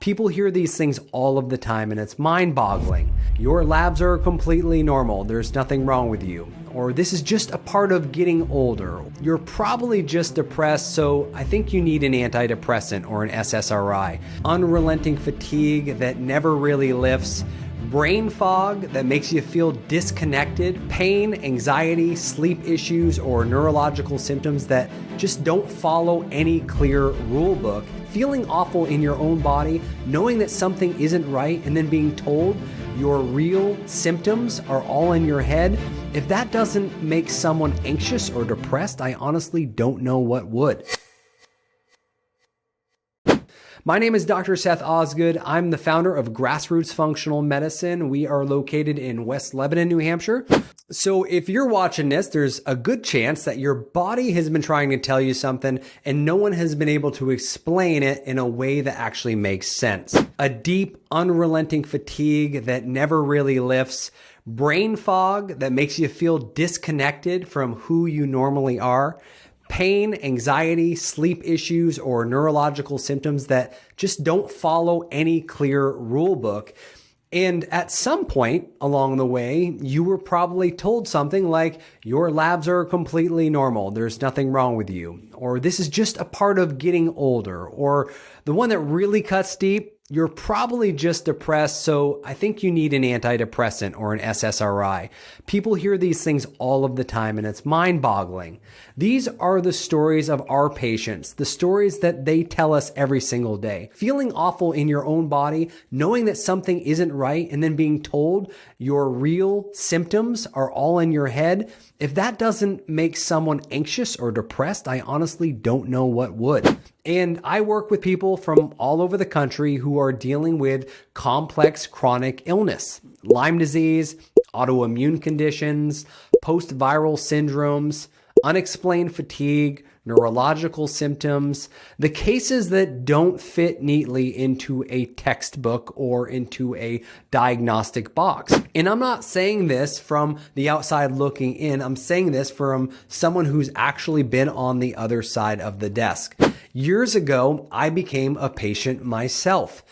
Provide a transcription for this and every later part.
People hear these things all of the time and it's mind-boggling. Your labs are completely normal. There's nothing wrong with you. Or this is just a part of getting older. You're probably just depressed, so I think you need an antidepressant or an SSRI. Unrelenting fatigue that never really lifts. Brain fog that makes you feel disconnected, pain, anxiety, sleep issues, or neurological symptoms that just don't follow any clear rule book, feeling awful in your own body, knowing that something isn't right, and then being told your real symptoms are all in your head. If that doesn't make someone anxious or depressed, I honestly don't know what would. My name is Dr. Seth Osgood. I'm the founder of Grassroots Functional Medicine. We are located in West Lebanon, New Hampshire. So if you're watching this, there's a good chance that your body has been trying to tell you something and no one has been able to explain it in a way that actually makes sense. A deep, unrelenting fatigue that never really lifts. Brain fog that makes you feel disconnected from who you normally are. Pain, anxiety, sleep issues, or neurological symptoms that just don't follow any clear rule book. And at some point along the way, you were probably told something like, your labs are completely normal. There's nothing wrong with you. Or this is just a part of getting older. Or the one that really cuts deep, you're probably just depressed, so I think you need an antidepressant or an SSRI. People hear these things all of the time and it's mind-boggling. These are the stories of our patients, the stories that they tell us every single day. Feeling awful in your own body, knowing that something isn't right, and then being told your real symptoms are all in your head. If that doesn't make someone anxious or depressed, I honestly don't know what would. And I work with people from all over the country who are dealing with complex chronic illness, Lyme disease, autoimmune conditions, post-viral syndromes, unexplained fatigue, neurological symptoms, the cases that don't fit neatly into a textbook or into a diagnostic box. And I'm not saying this from the outside looking in. I'm saying this from someone who's actually been on the other side of the desk. Years ago, I became a patient myself.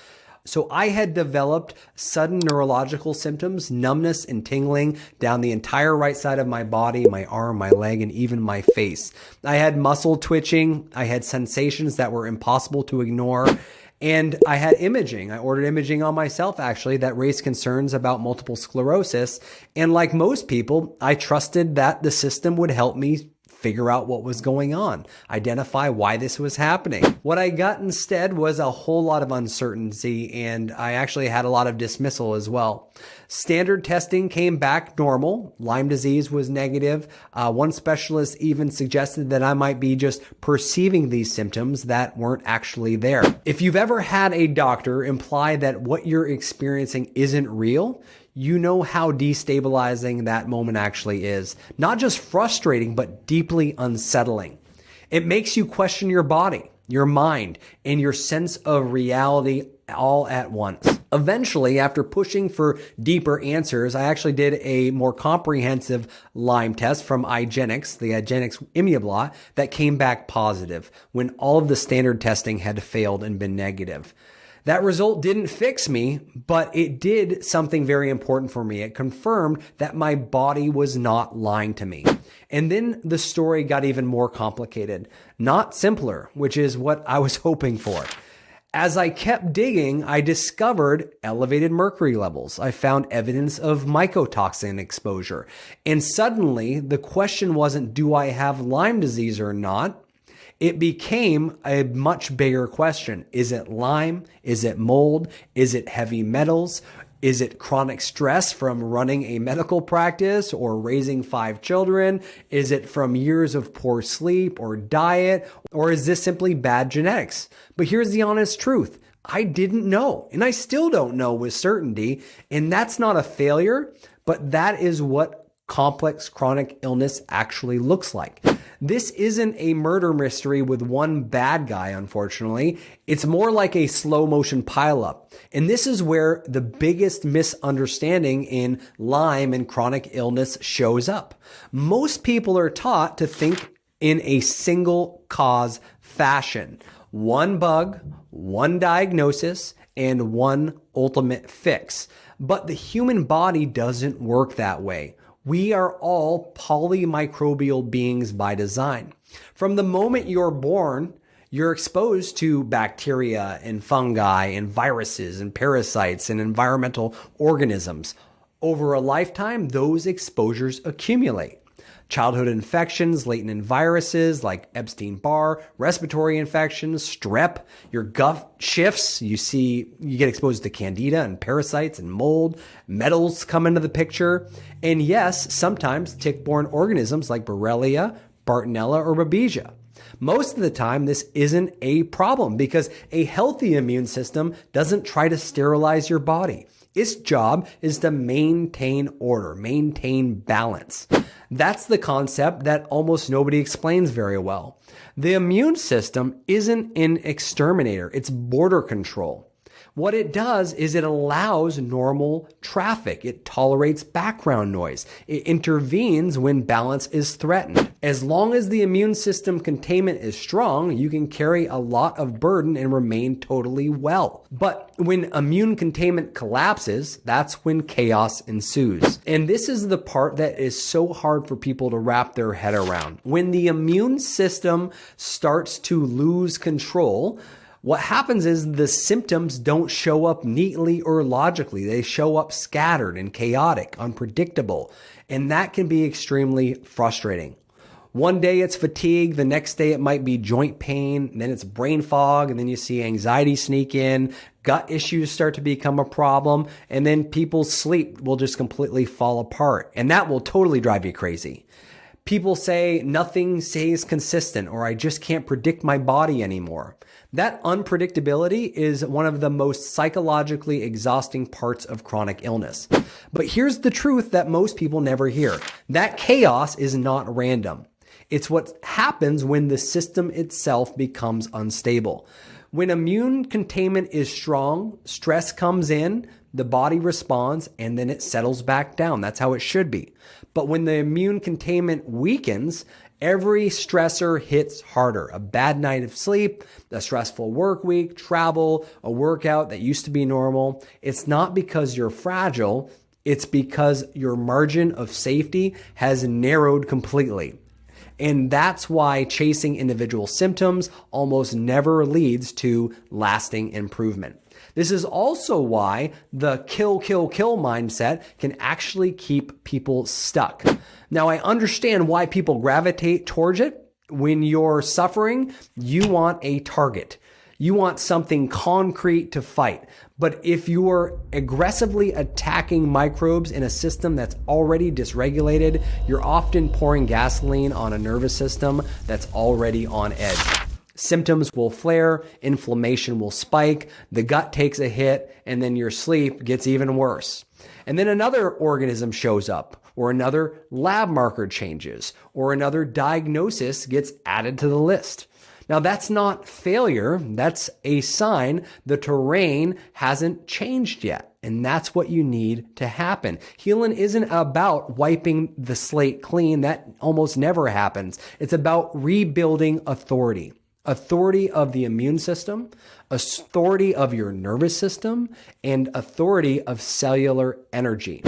So I had developed sudden neurological symptoms, numbness and tingling down the entire right side of my body, my arm, my leg, and even my face. I had muscle twitching. I had sensations that were impossible to ignore. And I had imaging. I ordered imaging on myself, actually, that raised concerns about multiple sclerosis. And like most people, I trusted that the system would help me figure out what was going on, identify why this was happening. What I got instead was a whole lot of uncertainty, and I actually had a lot of dismissal as well. Standard testing came back normal. Lyme disease was negative. One specialist even suggested that I might be just perceiving these symptoms that weren't actually there. If you've ever had a doctor imply that what you're experiencing isn't real, you know how destabilizing that moment actually is. Not just frustrating, but deeply unsettling. It makes you question your body, your mind, and your sense of reality all at once. Eventually, after pushing for deeper answers, I actually did a more comprehensive Lyme test from IGeneX, the IGeneX Immunoblot, that came back positive when all of the standard testing had failed and been negative. That result didn't fix me, but it did something very important for me. It confirmed that my body was not lying to me. And then the story got even more complicated, not simpler, which is what I was hoping for. As I kept digging, I discovered elevated mercury levels. I found evidence of mycotoxin exposure. And suddenly, the question wasn't, do I have Lyme disease or not? It became a much bigger question. Is it Lyme? Is it mold? Is it heavy metals? Is it chronic stress from running a medical practice or raising 5 children? Is it from years of poor sleep or diet? Or is this simply bad genetics? But here's the honest truth. I didn't know, and I still don't know with certainty. And that's not a failure, but that is what complex chronic illness actually looks like. This isn't a murder mystery with one bad guy, unfortunately. It's more like a slow motion pileup. And this is where the biggest misunderstanding in Lyme and chronic illness shows up. Most people are taught to think in a single cause fashion. One bug, one diagnosis, and one ultimate fix. But the human body doesn't work that way. We are all polymicrobial beings by design. From the moment you're born, you're exposed to bacteria and fungi and viruses and parasites and environmental organisms. Over a lifetime, those exposures accumulate. Childhood infections, latent in viruses like Epstein-Barr, respiratory infections, strep, your gut shifts. You get exposed to candida and parasites and mold. Metals come into the picture. And yes, sometimes tick-borne organisms like Borrelia, Bartonella, or Babesia. Most of the time, this isn't a problem because a healthy immune system doesn't try to sterilize your body. Its job is to maintain order, maintain balance. That's the concept that almost nobody explains very well. The immune system isn't an exterminator, it's border control. What it does is it allows normal traffic. It tolerates background noise. It intervenes when balance is threatened. As long as the immune system containment is strong, you can carry a lot of burden and remain totally well. But when immune containment collapses, that's when chaos ensues. And this is the part that is so hard for people to wrap their head around. When the immune system starts to lose control, what happens is the symptoms don't show up neatly or logically. They show up scattered and chaotic, unpredictable, and that can be extremely frustrating. One day it's fatigue, the next day it might be joint pain, then it's brain fog, and then you see anxiety sneak in, gut issues start to become a problem, and then people's sleep will just completely fall apart, and that will totally drive you crazy. People say nothing stays consistent, or I just can't predict my body anymore. That unpredictability is one of the most psychologically exhausting parts of chronic illness. But here's the truth that most people never hear. That chaos is not random. It's what happens when the system itself becomes unstable. When immune containment is strong, stress comes in, the body responds, and then it settles back down. That's how it should be. But when the immune containment weakens, every stressor hits harder. A bad night of sleep, a stressful work week, travel, a workout that used to be normal. It's not because you're fragile. It's because your margin of safety has narrowed completely. And that's why chasing individual symptoms almost never leads to lasting improvement. This is also why the kill, kill, kill mindset can actually keep people stuck. Now, I understand why people gravitate towards it. When you're suffering, you want a target. You want something concrete to fight. But if you're aggressively attacking microbes in a system that's already dysregulated, you're often pouring gasoline on a nervous system that's already on edge. Symptoms will flare, inflammation will spike, the gut takes a hit, and then your sleep gets even worse. And then another organism shows up, or another lab marker changes, or another diagnosis gets added to the list. Now, that's not failure. That's a sign the terrain hasn't changed yet. And that's what you need to happen. Healing isn't about wiping the slate clean. That almost never happens. It's about rebuilding authority. Authority of the immune system, authority of your nervous system, and authority of cellular energy.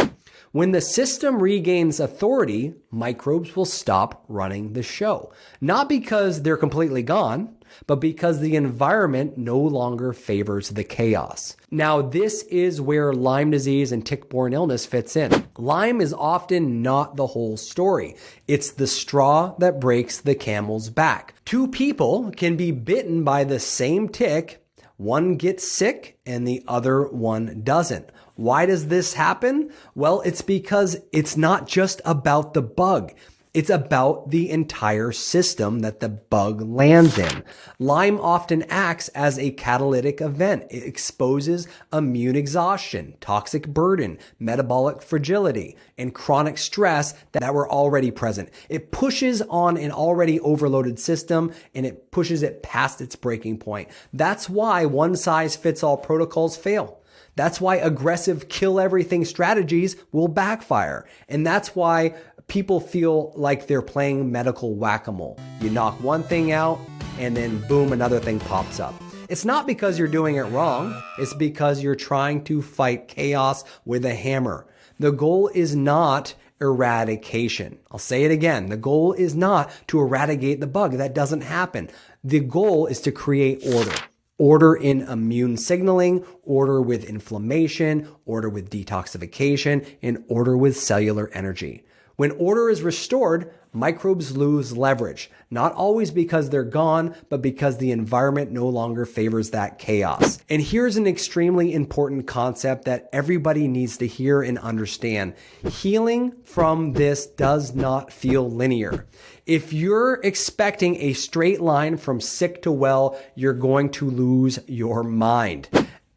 When the system regains authority, microbes will stop running the show. Not because they're completely gone, but because the environment no longer favors the chaos. Now, this is where Lyme disease and tick-borne illness fits in. Lyme is often not the whole story. It's the straw that breaks the camel's back. Two people can be bitten by the same tick. One gets sick and the other one doesn't. Why does this happen? Well, it's because it's not just about the bug. It's about the entire system that the bug lands in. Lyme often acts as a catalytic event. It exposes immune exhaustion, toxic burden, metabolic fragility, and chronic stress that were already present. It pushes on an already overloaded system and it pushes it past its breaking point. That's why one-size-fits-all protocols fail. That's why aggressive kill everything strategies will backfire. And that's why people feel like they're playing medical whack-a-mole. You knock one thing out and then boom, another thing pops up. It's not because you're doing it wrong. It's because you're trying to fight chaos with a hammer. The goal is not eradication. I'll say it again. The goal is not to eradicate the bug. That doesn't happen. The goal is to create order. Order in immune signaling, order with inflammation, order with detoxification, and order with cellular energy. When order is restored, microbes lose leverage, not always because they're gone, but because the environment no longer favors that chaos. And here's an extremely important concept that everybody needs to hear and understand. Healing from this does not feel linear. If you're expecting a straight line from sick to well, you're going to lose your mind.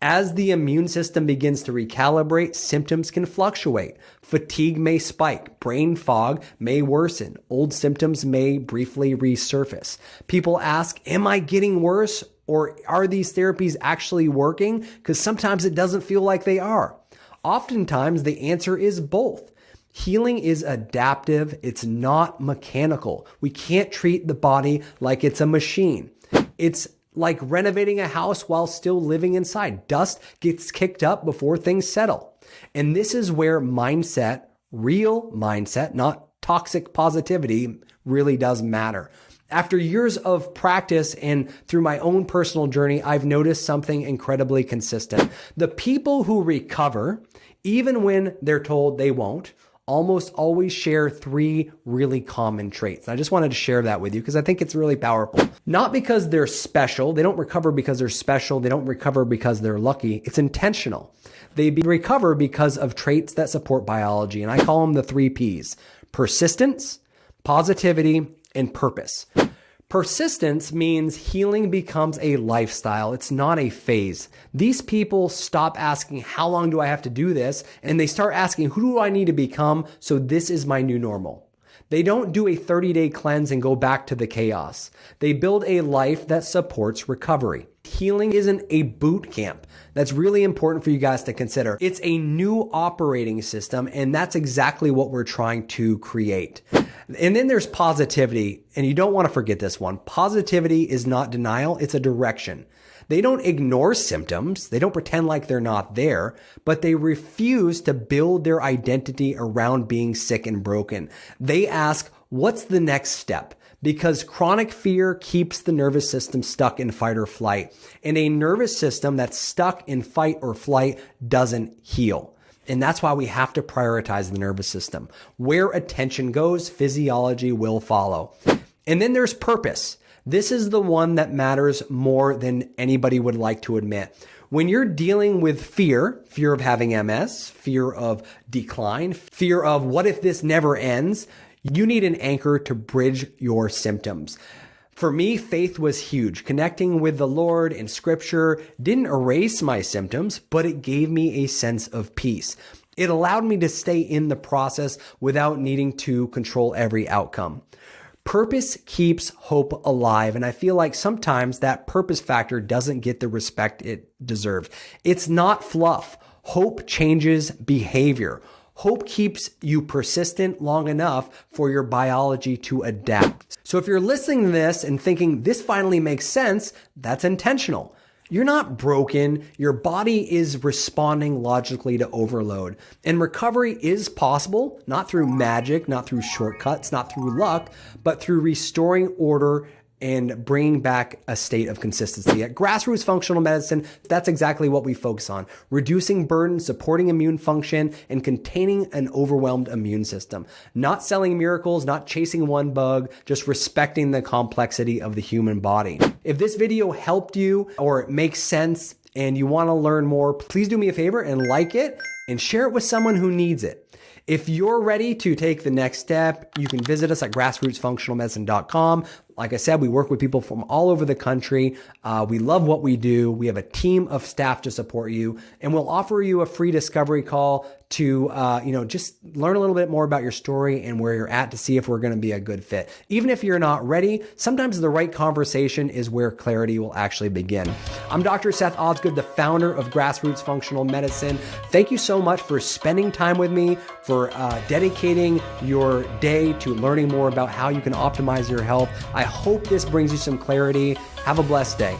As the immune system begins to recalibrate, symptoms can fluctuate. Fatigue may spike, brain fog may worsen, old symptoms may briefly resurface. People ask, am I getting worse, or are these therapies actually working? Because sometimes it doesn't feel like they are. Oftentimes the answer is both. Healing is adaptive, it's not mechanical. We can't treat the body like it's a machine. It's like renovating a house while still living inside. Dust gets kicked up before things settle. And this is where mindset, real mindset, not toxic positivity, really does matter. After years of practice and through my own personal journey, I've noticed something incredibly consistent. The people who recover, even when they're told they won't, almost always share three really common traits. I just wanted to share that with you because I think it's really powerful. Not because they're special. They don't recover because they're special. They don't recover because they're lucky. It's intentional. They recover because of traits that support biology. And I call them the 3 Ps: persistence, positivity, and purpose. Persistence means healing becomes a lifestyle. It's not a phase. These people stop asking, how long do I have to do this? And they start asking, who do I need to become so this is my new normal? They don't do a 30-day cleanse and go back to the chaos. They build a life that supports recovery. Healing isn't a boot camp. That's really important for you guys to consider. It's a new operating system, and that's exactly what we're trying to create. And then there's positivity, and you don't want to forget this one. Positivity is not denial, it's a direction. They don't ignore symptoms. They don't pretend like they're not there, but they refuse to build their identity around being sick and broken. They ask, what's the next step? Because chronic fear keeps the nervous system stuck in fight or flight. And a nervous system that's stuck in fight or flight doesn't heal. And that's why we have to prioritize the nervous system. Where attention goes, physiology will follow. And then there's purpose. This is the one that matters more than anybody would like to admit. When you're dealing with fear of having MS, fear of decline, fear of what if this never ends, you need an anchor to bridge your symptoms. For me, faith was huge. Connecting with the Lord and scripture didn't erase my symptoms, but it gave me a sense of peace. It allowed me to stay in the process without needing to control every outcome. Purpose keeps hope alive, and I feel like sometimes that purpose factor doesn't get the respect it deserves. It's not fluff. Hope changes behavior. Hope keeps you persistent long enough for your biology to adapt. So if you're listening to this and thinking this finally makes sense, that's intentional. You're not broken. Your body is responding logically to overload. And recovery is possible, not through magic, not through shortcuts, not through luck, but through restoring order and bringing back a state of consistency. At Grassroots Functional Medicine, that's exactly what we focus on. Reducing burden, supporting immune function, and containing an overwhelmed immune system. Not selling miracles, not chasing one bug, just respecting the complexity of the human body. If this video helped you or it makes sense and you want to learn more, please do me a favor and like it and share it with someone who needs it. If you're ready to take the next step, you can visit us at grassrootsfunctionalmedicine.com. Like I said, we work with people from all over the country. We love what we do. We have a team of staff to support you, and we'll offer you a free discovery call to, just learn a little bit more about your story and where you're at to see if we're going to be a good fit. Even if you're not ready, sometimes the right conversation is where clarity will actually begin. I'm Dr. Seth Osgood, the founder of Grassroots Functional Medicine. Thank you so much for spending time with me, for dedicating your day to learning more about how you can optimize your health. I hope this brings you some clarity. Have a blessed day.